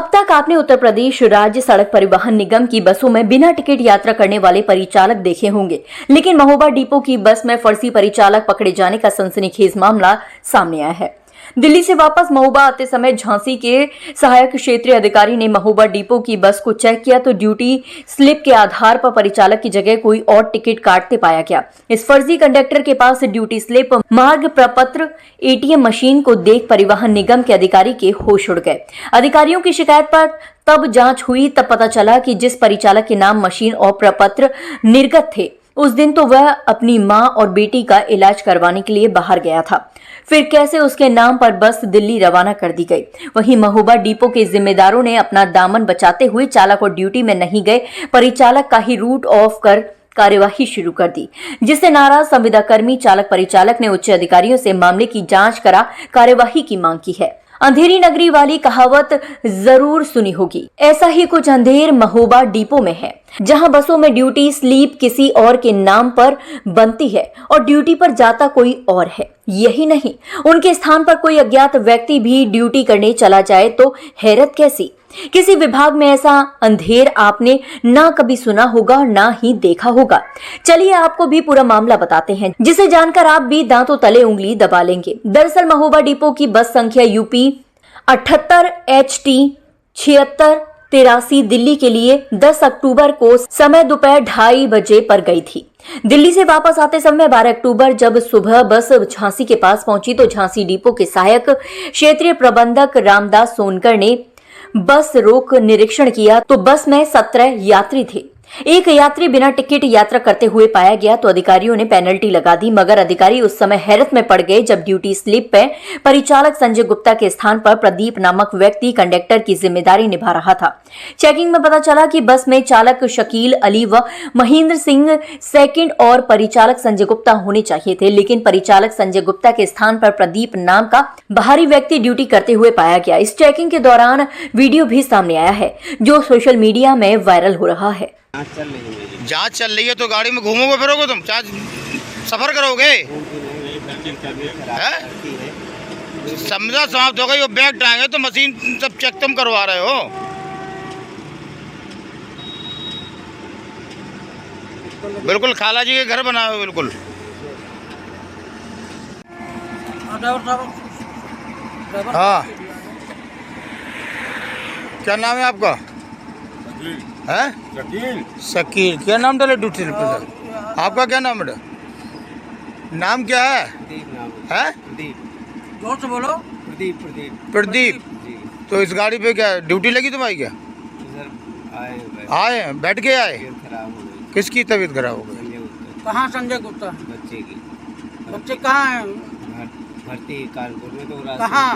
अब तक आपने उत्तर प्रदेश राज्य सड़क परिवहन निगम की बसों में बिना टिकट यात्रा करने वाले परिचालक देखे होंगे, लेकिन महोबा डिपो की बस में फर्जी परिचालक पकड़े जाने का सनसनीखेज मामला सामने आया है। दिल्ली से वापस महोबा आते समय झांसी के सहायक क्षेत्रीय अधिकारी ने महोबा डिपो की बस को चेक किया तो ड्यूटी स्लिप के आधार पर परिचालक की जगह कोई और टिकट काटते पाया गया। इस फर्जी कंडक्टर के पास ड्यूटी स्लिप, मार्ग प्रपत्र, एटीएम मशीन को देख परिवहन निगम के अधिकारी के होश उड़ गए। अधिकारियों की शिकायत पर तब जांच हुई, तब पता चला कि जिस परिचालक के नाम मशीन और प्रपत्र निर्गत थे, उस दिन तो वह अपनी मां और बेटी का इलाज करवाने के लिए बाहर गया था। फिर कैसे उसके नाम पर बस दिल्ली रवाना कर दी गई। वहीं महोबा डिपो के जिम्मेदारों ने अपना दामन बचाते हुए चालक और ड्यूटी में नहीं गए परिचालक का ही रूट ऑफ कर कार्यवाही शुरू कर दी, जिससे नाराज संविदा कर्मी चालक परिचालक ने उच्च अधिकारियों से मामले की जांच करा कार्यवाही की मांग की है। अंधेरी नगरी वाली कहावत जरूर सुनी होगी। ऐसा ही कुछ अंधेर महोबा डिपो में है, जहां बसों में ड्यूटी स्लीप किसी और के नाम पर बनती है और ड्यूटी पर जाता कोई और है। यही नहीं, उनके स्थान पर कोई अज्ञात व्यक्ति भी ड्यूटी करने चला जाए तो हैरत कैसी। किसी विभाग में ऐसा अंधेर आपने ना कभी सुना होगा और ना ही देखा होगा। चलिए आपको भी पूरा मामला बताते हैं, जिसे जानकर आप भी दांतों तले उंगली दबा लेंगे। दरअसल महोबा डिपो की बस संख्या यूपी 78 HT 7683 दिल्ली के लिए 10 अक्टूबर को समय दोपहर 2:30 बजे पर गई थी। दिल्ली से वापस आते समय 12 अक्टूबर जब सुबह बस झांसी के पास पहुंची तो झांसी डिपो के सहायक क्षेत्रीय प्रबंधक रामदास सोनकर ने बस रोक निरीक्षण किया तो बस में 17 यात्री थे। एक यात्री बिना टिकट यात्रा करते हुए पाया गया तो अधिकारियों ने पेनल्टी लगा दी, मगर अधिकारी उस समय हैरत में पड़ गए जब ड्यूटी स्लिप पे परिचालक संजय गुप्ता के स्थान पर प्रदीप नामक व्यक्ति कंडक्टर की जिम्मेदारी निभा रहा था। चेकिंग में पता चला कि बस में चालक शकील अली व महेंद्र सिंह सेकंड और परिचालक संजय गुप्ता होने चाहिए थे, लेकिन परिचालक संजय गुप्ता के स्थान पर प्रदीप नाम का बाहरी व्यक्ति ड्यूटी करते हुए पाया गया। इस चेकिंग के दौरान वीडियो भी सामने आया है, जो सोशल मीडिया में वायरल हो रहा है। जांच चल रही है तो गाड़ी में घूमोगे फिरोगे, तुम सफर करोगे? समझा समाप्त हो गई। वो बैग टांगे तो मशीन सब चेक तुम करवा रहे हो। बिल्कुल खाला जी के घर बनाए हो बिल्कुल। हाँ, क्या नाम है आपका? है शकील। क्या नाम डाले ड्यूटी पर? आपका क्या नाम है? नाम क्या है? है जोर से बोलो। प्रदीप। तो इस गाड़ी पे क्या ड्यूटी लगी तुम्हारी? क्या आए बैठ के आए? किसकी तबीयत खराब हो गई? कहाँ संजय गुप्ता? बच्चे कहाँ हैं? भर्ती कानपुर में। तो कहाँ?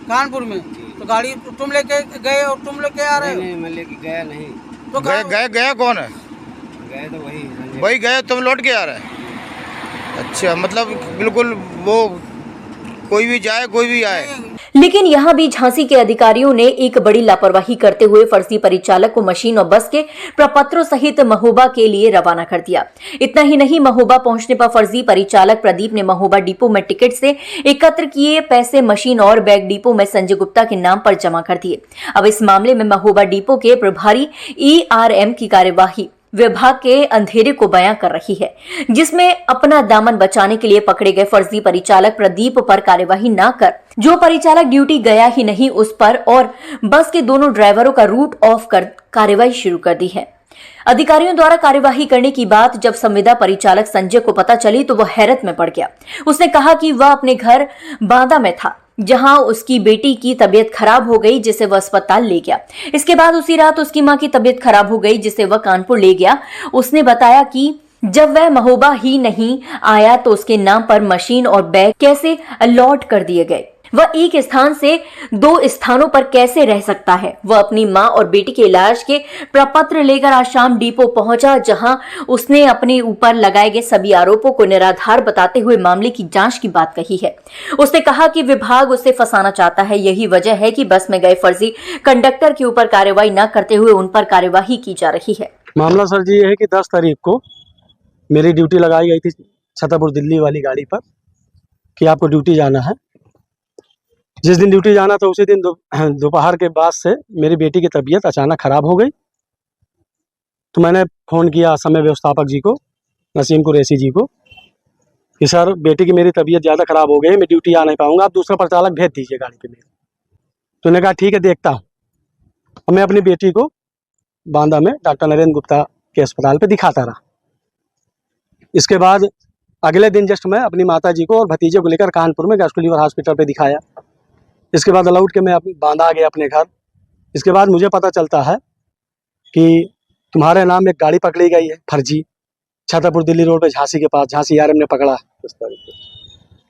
कानपुर में। तो गाड़ी तुम लेके गए और तुम लेके आ रहे हो? नहीं, मैं लेके गया नहीं। तो गया कौन है? गए तो वही गए, तुम लौट के आ रहे हैं? अच्छा, मतलब बिल्कुल वो कोई भी जाए कोई भी आए। लेकिन यहाँ भी झांसी के अधिकारियों ने एक बड़ी लापरवाही करते हुए फर्जी परिचालक को मशीन और बस के प्रपत्रों सहित महोबा के लिए रवाना कर दिया। इतना ही नहीं, महोबा पहुंचने पर फर्जी परिचालक प्रदीप ने महोबा डिपो में टिकट से एकत्र किए पैसे मशीन और बैग डिपो में संजय गुप्ता के नाम पर जमा कर दिए। अब इस मामले में महोबा डिपो के प्रभारी ERM की कार्यवाही विभाग के अंधेरे को बयां कर रही है, जिसमें अपना दामन बचाने के लिए पकड़े गए फर्जी परिचालक प्रदीप पर कार्यवाही न कर जो परिचालक ड्यूटी गया ही नहीं उस पर और बस के दोनों ड्राइवरों का रूट ऑफ कर कार्यवाही शुरू कर दी है। अधिकारियों द्वारा कार्यवाही करने की बात जब संविदा परिचालक संजय को पता चली तो वह हैरत में पड़ गया। उसने कहा कि वह अपने घर बांदा में था, जहां उसकी बेटी की तबीयत खराब हो गई, जिसे वह अस्पताल ले गया। इसके बाद उसी रात उसकी मां की तबीयत खराब हो गई, जिसे वह कानपुर ले गया। उसने बताया कि जब वह महोबा ही नहीं आया तो उसके नाम पर मशीन और बैग कैसे अलॉट कर दिए गए। वह एक स्थान से 2 स्थानों पर कैसे रह सकता है। वह अपनी मां और बेटी के इलाज के प्रपत्र लेकर आज शाम डिपो पहुंचा, जहां उसने अपने ऊपर लगाए गए सभी आरोपों को निराधार बताते हुए मामले की जांच की बात कही है। उसने कहा कि विभाग उसे फंसाना चाहता है। यही वजह है कि बस में गए फर्जी कंडक्टर के ऊपर कार्रवाई न करते हुए उन पर कार्यवाही की जा रही है। मामला सर जी ये है कि 10 तारीख को मेरी ड्यूटी लगाई गई थी छतरपुर दिल्ली वाली गाड़ी पर कि आपको ड्यूटी जाना है। जिस दिन ड्यूटी जाना था उसी दिन दोपहर के बाद से मेरी बेटी की तबीयत अचानक ख़राब हो गई। तो मैंने फ़ोन किया समय व्यवस्थापक जी को, नसीम कुरैशी जी को, कि सर बेटी की मेरी तबीयत ज़्यादा ख़राब हो गई, मैं ड्यूटी आ नहीं पाऊँगा, आप दूसरा परिचालक भेज दीजिए गाड़ी के लिए। तो उन्होंने कहा ठीक है देखता हूँ। और मैं अपनी बेटी को बांदा में डॉक्टर नरेंद्र गुप्ता के अस्पताल पे दिखाता रहा। इसके बाद अगले दिन जस्ट मैं अपनी माता जी को और भतीजे को लेकर कानपुर में गैस्ट्रो लीवर हॉस्पिटल पे दिखाया। इसके बाद लौट के मैं बांदा आ गया अपने घर। इसके बाद मुझे पता चलता है कि तुम्हारे नाम एक गाड़ी पकड़ी गई है फर्जी, छतरपुर दिल्ली रोड पे झांसी के पास, झांसी आरएम ने पकड़ा।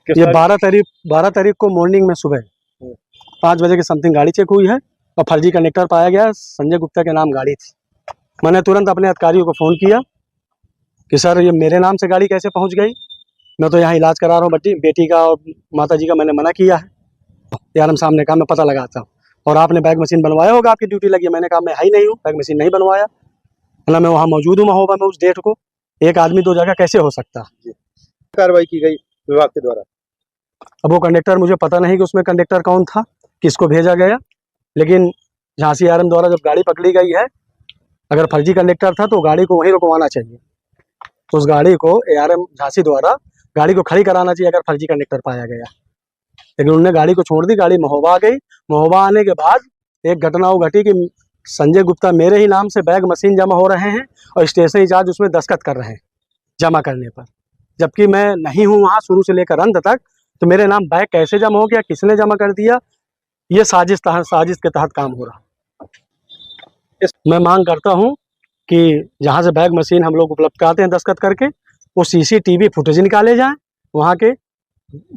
ये 12 तारीख को मॉर्निंग में सुबह 5 बजे के समथिंग गाड़ी चेक हुई है और फर्जी कंडक्टर पाया गया। संजय गुप्ता के नाम गाड़ी थी। मैंने तुरंत अपने अधिकारियों को फ़ोन किया कि सर ये मेरे नाम से गाड़ी कैसे पहुंच गई, मैं तो यहाँ इलाज करा रहा हूँ बेटी का और माता जी का, मैंने मना किया है। आरएम साहब ने कहा मैं पता लगाता हूँ, और आपने बैग मशीन बनवाया होगा, आपकी ड्यूटी लगी है। मैंने कहा मैं ही नहीं हूँ, बैग मशीन नहीं बनवाया, ना मैं वहाँ मौजूद हूँ महोबा में उस डेट को। एक आदमी 2 जगह कैसे हो सकता। कार्रवाई की गई विभाग के द्वारा? अब वो कंडक्टर, मुझे पता नहीं कि उसमें कंडक्टर कौन था, किसको भेजा गया, लेकिन झांसी आरएम द्वारा जब गाड़ी पकड़ी गई है, अगर फर्जी कंडक्टर था तो गाड़ी को वहीं रुकवाना चाहिए। तो उस गाड़ी को एआरएम झांसी द्वारा गाड़ी को खड़ी कराना चाहिए अगर फर्जी कंडक्टर पाया गया। लेकिन उन्होंने गाड़ी को छोड़ दी, गाड़ी महोबा आ गई। महोबा आने के बाद एक घटना वो घटी कि संजय गुप्ता मेरे ही नाम से बैग मशीन जमा हो रहे हैं और स्टेशन इंचार्ज उसमें दस्तखत कर रहे हैं जमा करने पर, जबकि मैं नहीं हूँ वहाँ शुरू से लेकर अंत तक। तो मेरे नाम बैग कैसे जमा हो गया, किसने जमा कर दिया, ये साजिश के तहत काम हो रहा। मैं मांग करता हूँ कि जहाँ से बैग मशीन हम लोग उपलब्ध कराते हैं दस्तखत करके, वो सीसीटीवी फुटेज निकाले जाएँ, वहाँ के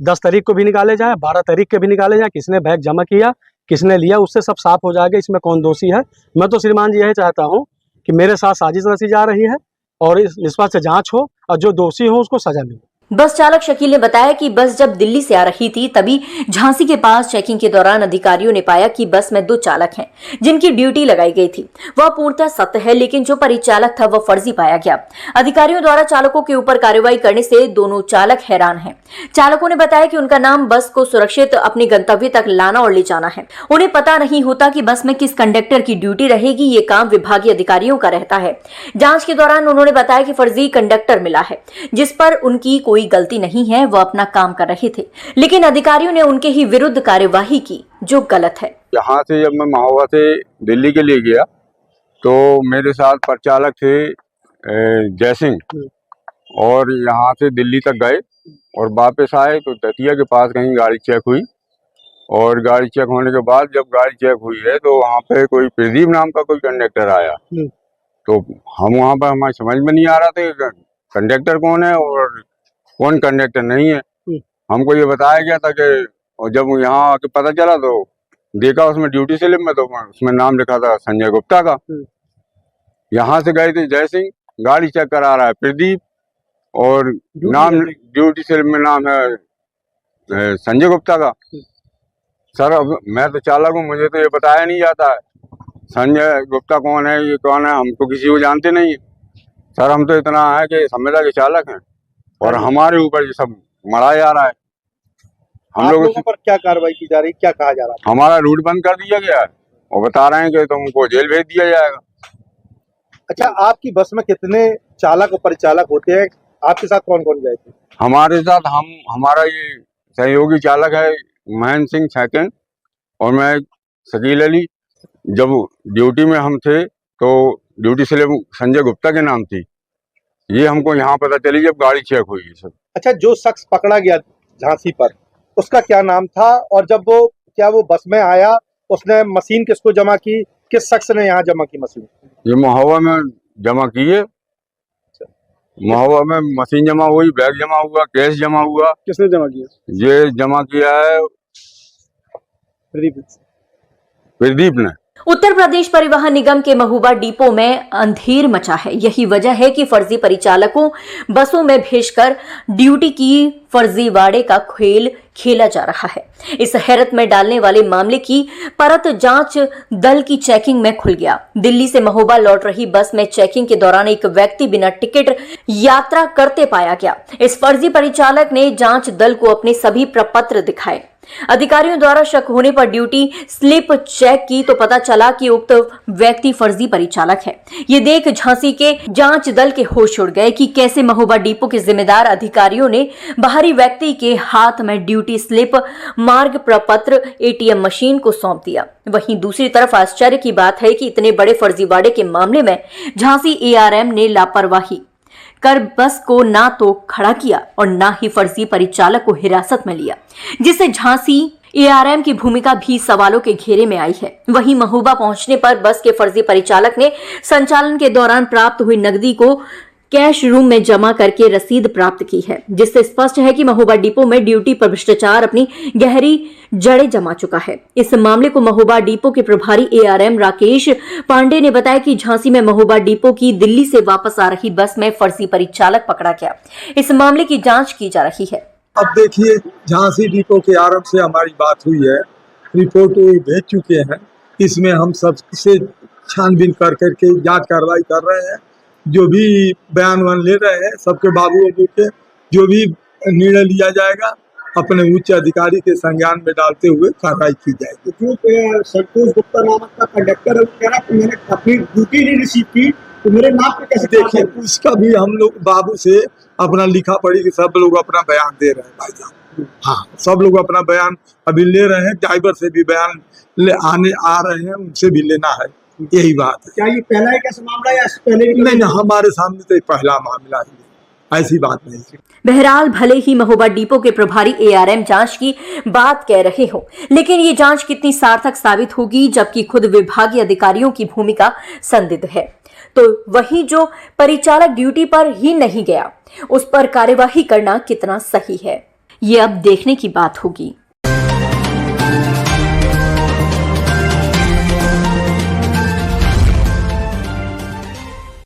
10 तारीख को भी निकाले जाएँ, 12 तारीख के भी निकाले जाएँ, किसने बैग जमा किया, किसने लिया, उससे सब साफ हो जाएगा इसमें कौन दोषी है। मैं तो श्रीमान जी यही चाहता हूँ कि मेरे साथ साजिश रची जा रही है और इस निष्पक्ष जांच हो और जो दोषी हो उसको सजा मिले। बस चालक शकील ने बताया कि बस जब दिल्ली से आ रही थी तभी झांसी के पास चेकिंग के दौरान अधिकारियों ने पाया कि बस में 2 चालक हैं जिनकी ड्यूटी लगाई गई थी। वह पूर्णतः सत्य है, लेकिन जो परिचालक था वह फर्जी पाया गया। अधिकारियों द्वारा चालकों के ऊपर कार्रवाई करने से दोनों चालक हैरान हैं। चालकों ने बताया कि उनका नाम बस को सुरक्षित अपने गंतव्य तक लाना और ले जाना है। उन्हें पता नहीं होता कि बस में किस कंडक्टर की ड्यूटी रहेगी, ये काम विभागीय अधिकारियों का रहता है। जांच के दौरान उन्होंने बताया कि फर्जी कंडक्टर मिला है जिस पर उनकी कोई गलती नहीं है, वो अपना काम कर रहे थे, लेकिन अधिकारियों ने उनके ही विरुद्ध कार्यवाही की जो गलत है। यहाँ से जब मैं महोबा से दिल्ली के लिए गया तो मेरे साथ परिचालक थे जय सिंह, और यहाँ से दिल्ली तक गए और वापस आए तो दतिया के पास कहीं गाड़ी चेक हुई, और गाड़ी चेक होने के बाद जब गाड़ी चेक हुई है तो वहाँ पे कोई प्रदीप नाम का कोई कंडक्टर आया। तो हम वहाँ पर हमारी समझ में नहीं आ रहा था कंडक्टर कौन है और कौन कंडक्टर नहीं है। हमको ये बताया गया था कि, और जब यहाँ आके पता चला तो देखा उसमें ड्यूटी स्लिप में, तो उसमें नाम लिखा था संजय गुप्ता का। यहाँ से गए थे जय सिंह, गाड़ी चेक करा रहा है प्रदीप, और नाम ड्यूटी स्लिप में नाम है संजय गुप्ता का। सर अब मैं तो चालक हूँ, मुझे तो ये बताया नहीं जाता है संजय गुप्ता कौन है, ये कौन है, हमको किसी को जानते नहीं है सर। हम तो इतना है कि संविदा के चालक हैं और हमारे ऊपर ये सब मरा जा रहा है। हम लोगों पर क्या कार्रवाई की जा रही, क्या कहा जा रहा है? हमारा रूट बंद कर दिया गया है और बता रहे हैं कि तुमको जेल भेज दिया जाएगा। अच्छा, आपकी बस में कितने चालक और परिचालक होते हैं? आपके साथ कौन कौन गए थे? हमारे साथ हमारा ये सहयोगी चालक है महेंद्र सिंह सेकंड, और मैं शकील अली। जब ड्यूटी में हम थे तो ड्यूटी स्लिप संजय गुप्ता के नाम थी, ये हमको यहाँ पता चली जब गाड़ी चेक हुई सब। अच्छा, जो शख्स पकड़ा गया झांसी पर उसका क्या नाम था, और जब वो बस में आया उसने मशीन किसको जमा की, किस शख्स ने यहाँ जमा की मशीन? ये महोबा में जमा की है, महोबा में मशीन जमा हुई, बैग जमा हुआ, कैश जमा हुआ। किसने जमा किया? ये जमा किया है प्रदीप ने। उत्तर प्रदेश परिवहन निगम के महोबा डिपो में अंधेर मचा है। यही वजह है कि फर्जी परिचालकों बसों में भेजकर ड्यूटी की फर्जीवाड़े का खेल खेला जा रहा है। इस हैरत में डालने वाले मामले की परत जांच दल की चेकिंग में खुल गया। दिल्ली से महोबा लौट रही बस में चेकिंग के दौरान एक व्यक्ति बिना टिकट यात्रा करते पाया गया। इस फर्जी परिचालक ने जांच दल को अपने सभी प्रपत्र दिखाए। अधिकारियों द्वारा शक होने पर ड्यूटी स्लिप चेक की तो पता चला कि उक्त व्यक्ति फर्जी परिचालक है। ये देख झांसी के जांच दल के होश उड़ गए कि कैसे महोबा डिपो के जिम्मेदार अधिकारियों ने बाहरी व्यक्ति के हाथ में ड्यूटी स्लिप, मार्ग प्रपत्र, एटीएम मशीन को सौंप दिया। वहीं दूसरी तरफ आश्चर्य की बात है कि इतने बड़े फर्जीवाड़े के मामले में झांसी एआरएम ने लापरवाही कर बस को ना तो खड़ा किया और ना ही फर्जी परिचालक को हिरासत में लिया, जिससे झांसी एआरएम की भूमिका भी सवालों के घेरे में आई है। वहीं महोबा पहुंचने पर बस के फर्जी परिचालक ने संचालन के दौरान प्राप्त हुई नकदी को कैश रूम में जमा करके रसीद प्राप्त की है, जिससे स्पष्ट है कि महोबा डिपो में ड्यूटी पर भ्रष्टाचार अपनी गहरी जड़ें जमा चुका है। इस मामले को महोबा डिपो के प्रभारी एआरएम राकेश पांडे ने बताया कि झांसी में महोबा डिपो की दिल्ली से वापस आ रही बस में फर्जी परिचालक पकड़ा गया। इस मामले की जांच की जा रही है। अब देखिए, झांसी डिपो के आरएम से हमारी बात हुई है, रिपोर्ट वो भेज चुके हैं। इसमें हम सबसे छानबीन कर करके जांच कार्रवाई कर रहे हैं। जो भी बयान वान ले रहे हैं, सबके बाबू के जो भी निर्णय लिया जाएगा अपने उच्च अधिकारी के संज्ञान में डालते हुए कार्रवाई की जाएगी। जो संतोष गुप्ता नामक का कंडक्टर कह रहा कि मैंने अपनी ड्यूटी नहीं रिसीव की, तो मेरे नाम पे कैसे? देखिए, उसका भी हम लोग बाबू से अपना लिखा पढ़ी कि सब लोग अपना बयान दे रहे हैं भाई साहब। हाँ, सब लोग अपना बयान अभी ले रहे हैं। ड्राइवर से भी बयान आ रहे हैं, उनसे भी लेना है। यही बात है। क्या ये पहला है कैसा मामला या पहले भी? नहीं, हमारे सामने तो पहला मामला है, ऐसी बात नहीं। बहरहाल भले ही महोबा डिपो के प्रभारी एआरएम जांच की बात कह रहे हो, लेकिन ये जांच कितनी सार्थक साबित होगी जबकि खुद विभागीय अधिकारियों की भूमिका संदिग्ध है। तो वही जो परिचालक ड्यूटी पर ही नहीं गया, उस पर कार्यवाही करना कितना सही है, ये अब देखने की बात होगी।